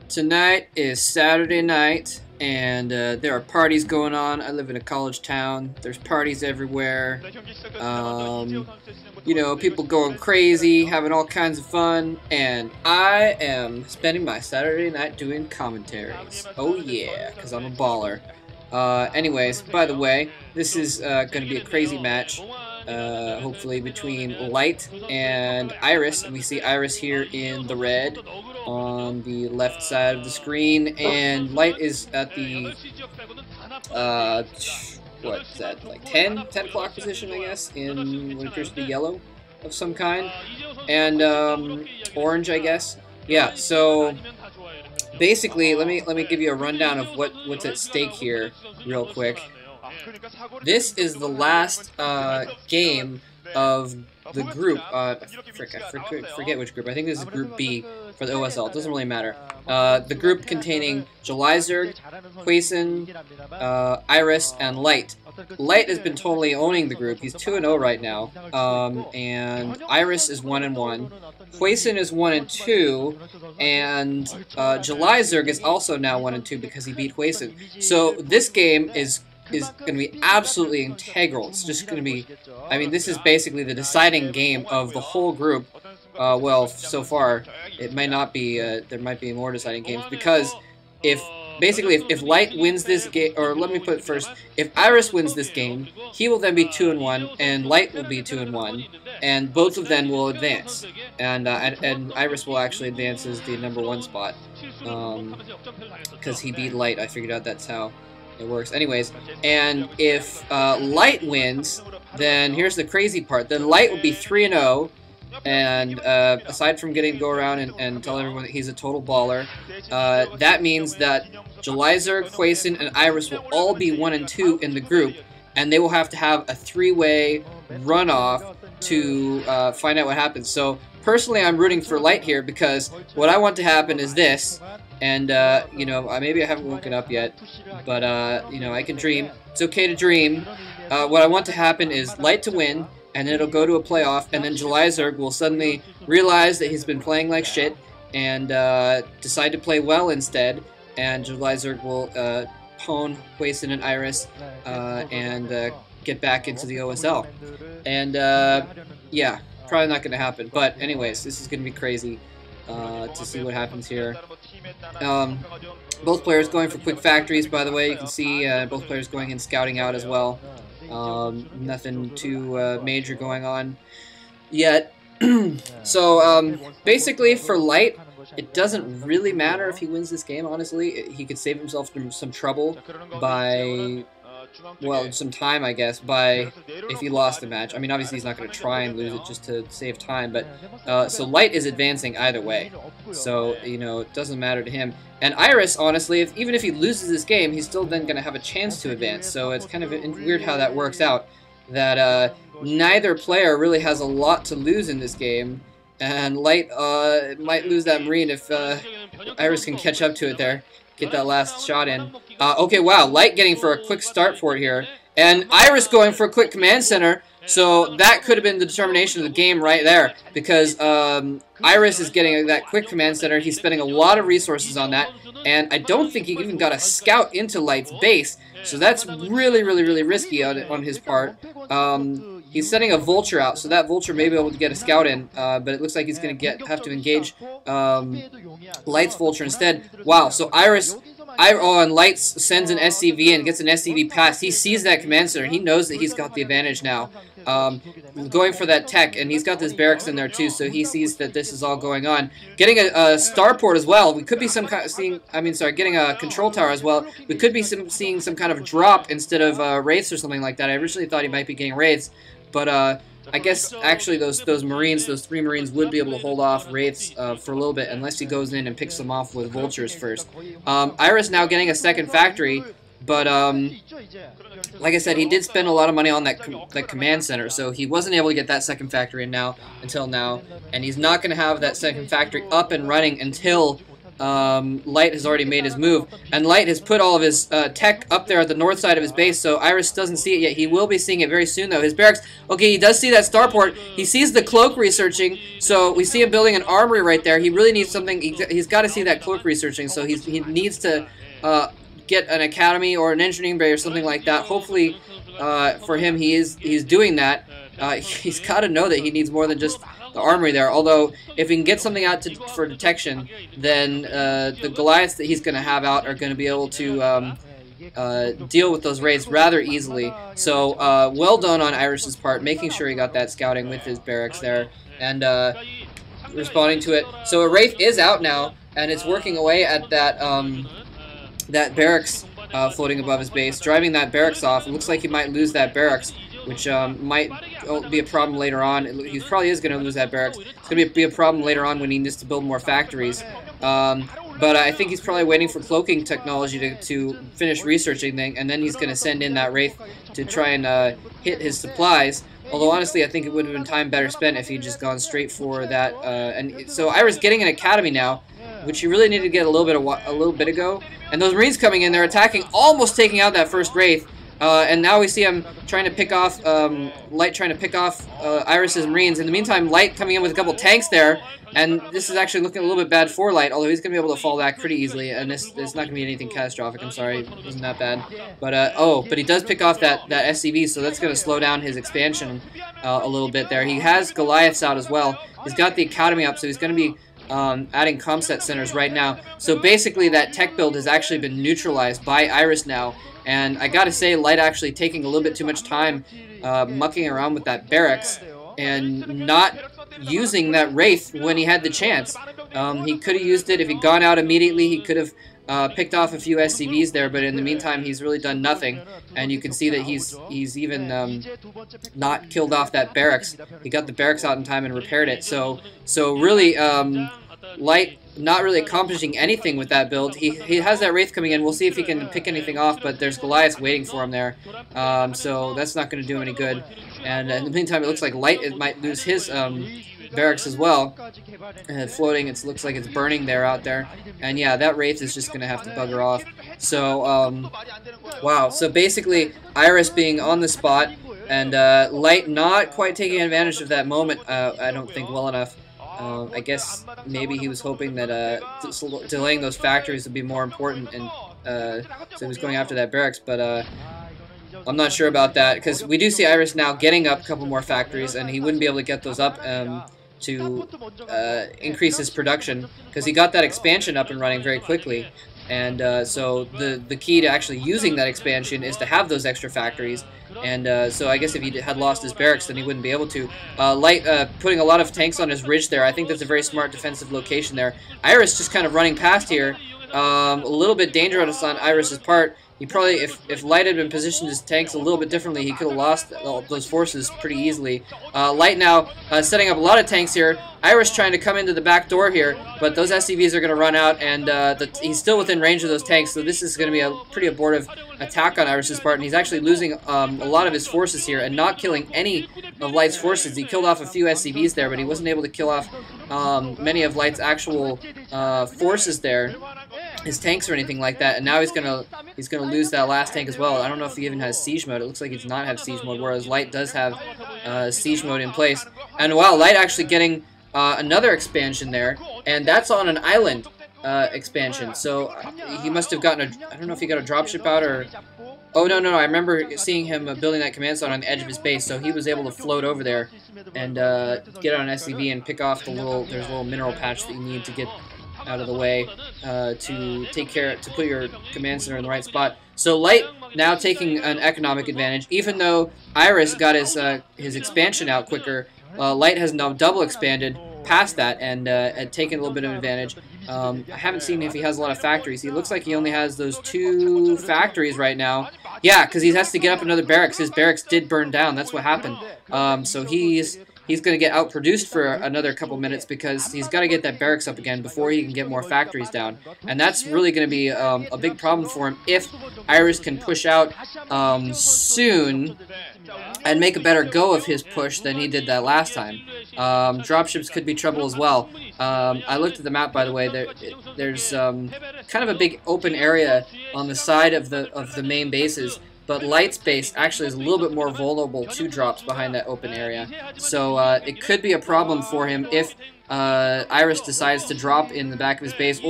Tonight is Saturday night, and there are parties going on. I live in a college town. There's parties everywhere. You know, people going crazy, having all kinds of fun, and I am spending my Saturday night doing commentaries. Oh yeah, because I'm a baller. Anyways, by the way, this is going to be a crazy match. Hopefully between Light and Iris, and we see Iris here in the red on the left side of the screen, and Light is at the what's that, like 10 o'clock position, I guess, in what appears to be yellow of some kind, and orange, I guess. Yeah, so basically, let me give you a rundown of what's at stake here real quick. This is the last game of the group. I forget which group. I think this is Group B for the OSL. It doesn't really matter. The group containing Julizerg, Hueson, Iris, and Light. Light has been totally owning the group. He's 2-0 right now. And Iris is 1-1. Hueson is 1-2, and Julizerg is also now 1-2 because he beat Hueson. So this game is going to be absolutely integral. It's just going to be, I mean, this is basically the deciding game of the whole group. Well, so far, it might not be, there might be more deciding games, because if Light wins this game, or let me put it first, if Iris wins this game, he will then be 2-1, and Light will be 2-1, and both of them will advance, and Iris will actually advance as the #1 spot, because he beat Light. I figured out that's how it works. Anyways, and if Light wins, then here's the crazy part. Then Light will be 3-0, and aside from getting to go around and tell everyone that he's a total baller, that means that Julizerg, Hueson, and Iris will all be 1-2 in the group, and they will have to have a 3-way runoff to find out what happens. So personally, I'm rooting for Light here, because what I want to happen is this. And, you know, maybe I haven't woken up yet, but, you know, I can dream. It's okay to dream. What I want to happen is Light to win, and then it'll go to a playoff, and then Julizerg will suddenly realize that he's been playing like shit, and decide to play well instead, and Julizerg will pwn Hueson and Iris, and get back into the OSL. And, yeah, probably not going to happen. But anyways, this is going to be crazy. To see what happens here. Both players going for quick factories, by the way. You can see both players going in scouting out as well. Nothing too major going on yet. So basically for Light, it doesn't really matter if he wins this game, honestly. He could save himself from some trouble by, well, some time, I guess, by if he lost the match. I mean, obviously he's not going to try and lose it just to save time, but so Light is advancing either way, so, you know, it doesn't matter to him. And Iris, honestly, even if he loses this game, he's still then going to have a chance to advance, so it's kind of weird how that works out, that neither player really has a lot to lose in this game, and Light might lose that Marine if Iris can catch up to it there. Get that last shot in. Okay, wow, Light getting for a quick start for it here. And Iris going for a quick command center, so that could have been the determination of the game right there, because Iris is getting that quick command center. He's spending a lot of resources on that, and I don't think he even got a scout into Light's base, so that's really, really, really risky on his part. He's sending a vulture out, so that vulture may be able to get a scout in, but it looks like he's going to have to engage Light's vulture instead. Wow, so and Light sends an SCV in, gets an SCV pass. He sees that command center. He knows that he's got the advantage now. Going for that tech, and he's got this barracks in there too, so he sees that this is all going on. Getting a starport as well. We could be getting a control tower as well. We could be seeing some kind of drop instead of wraiths or something like that. I originally thought he might be getting wraiths, but I guess actually those Marines, those 3 Marines, would be able to hold off wraiths for a little bit, unless he goes in and picks them off with vultures first. Iris now getting a second factory, but like I said, he did spend a lot of money on that command center, so he wasn't able to get that second factory until now, and he's not going to have that second factory up and running until Light has already made his move, and Light has put all of his tech up there at the north side of his base, so Iris doesn't see it yet. He will be seeing it very soon, though. His barracks, okay, he does see that starport. He sees the cloak researching, so we see him building an armory right there. He really needs something. He's got to see that cloak researching, so he needs to get an academy or an engineering bay or something like that. Hopefully, for him, he's doing that. He's got to know that he needs more than just the armory there. Although, if he can get something out for detection, then the Goliaths that he's going to have out are going to be able to deal with those raids rather easily. So, well done on Iris's part, making sure he got that scouting with his barracks there, and responding to it. So a Wraith is out now, and it's working away at that that barracks floating above his base, driving that barracks off. It looks like he might lose that barracks, which might be a problem later on. He probably is going to lose that barracks. It's going to be a problem later on when he needs to build more factories. But I think he's probably waiting for cloaking technology to finish researching thing, and then he's going to send in that Wraith to try and hit his supplies. Although honestly, I think it would have been time better spent if he'd just gone straight for that. And so Iris getting an academy now, which he really needed to get a little bit ago. And those Marines coming in, they're attacking, almost taking out that first Wraith. And now we see him trying to pick off, Light trying to pick off Iris's Marines. In the meantime, Light coming in with a couple tanks there. And this is actually looking a little bit bad for Light, although he's going to be able to fall back pretty easily. And it's not going to be anything catastrophic, I'm sorry, it wasn't that bad. But, but he does pick off that SCV, so that's going to slow down his expansion a little bit there. He has Goliaths out as well. He's got the Academy up, so he's going to be adding comset centers right now. So basically that tech build has actually been neutralized by Iris now. And I gotta say, Light actually taking a little bit too much time mucking around with that barracks and not using that Wraith when he had the chance. He could have used it if he'd gone out immediately. He could have picked off a few SCVs there, but in the meantime, he's really done nothing. And you can see that he's even not killed off that barracks. He got the barracks out in time and repaired it. So really, Light not really accomplishing anything with that build. He has that Wraith coming in. We'll see if he can pick anything off, but there's Goliaths waiting for him there. So that's not going to do him any good. And in the meantime, it looks like Light might lose his barracks as well. Floating, it looks like it's burning there out there. And yeah, that Wraith is just going to have to bugger off. So, wow. So basically, Iris being on the spot, and Light not quite taking advantage of that moment, I don't think, well enough. I guess maybe he was hoping that delaying those factories would be more important, and so he was going after that barracks, but I'm not sure about that, because we do see Iris now getting up a couple more factories, and he wouldn't be able to get those up to increase his production, because he got that expansion up and running very quickly. And so the key to actually using that expansion is to have those extra factories. And so I guess if he had lost his barracks, then he wouldn't be able to. Light putting a lot of tanks on his ridge there. I think that's a very smart defensive location there. Iris just kind of running past here. A little bit dangerous on Iris's part. He probably, if Light had been positioned his tanks a little bit differently, he could have lost those forces pretty easily. Light now setting up a lot of tanks here. Iris trying to come into the back door here, but those SCVs are going to run out, and he's still within range of those tanks, so this is going to be a pretty abortive attack on Iris's part, and he's actually losing a lot of his forces here and not killing any of Light's forces. He killed off a few SCVs there, but he wasn't able to kill off many of Light's actual forces there, his tanks or anything like that. And now he's gonna lose that last tank as well. I don't know if he even has siege mode. It looks like he does not have siege mode, whereas Light does have siege mode in place. And wow, Light actually getting another expansion there, and that's on an island expansion. So he must have gotten I don't know if he got a dropship out or... Oh, no, I remember seeing him building that command zone on the edge of his base, so he was able to float over there and get on an SCV and pick off there's a little mineral patch that you need to get out of the way to put your command center in the right spot. So Light now taking an economic advantage, even though Iris got his expansion out quicker. Light has now double expanded past that and taken a little bit of advantage. I haven't seen if he has a lot of factories. He looks like he only has those 2 factories right now. Yeah, because he has to get up another barracks. His barracks did burn down. That's what happened. So he's he's going to get outproduced for another couple minutes because he's got to get that barracks up again before he can get more factories down. And that's really going to be a big problem for him if Iris can push out soon and make a better go of his push than he did that last time. Dropships could be trouble as well. I looked at the map, by the way. There's kind of a big open area on the side of the main bases, but Light's base actually is a little bit more vulnerable to drops behind that open area. So it could be a problem for him if Iris decides to drop in the back of his base, or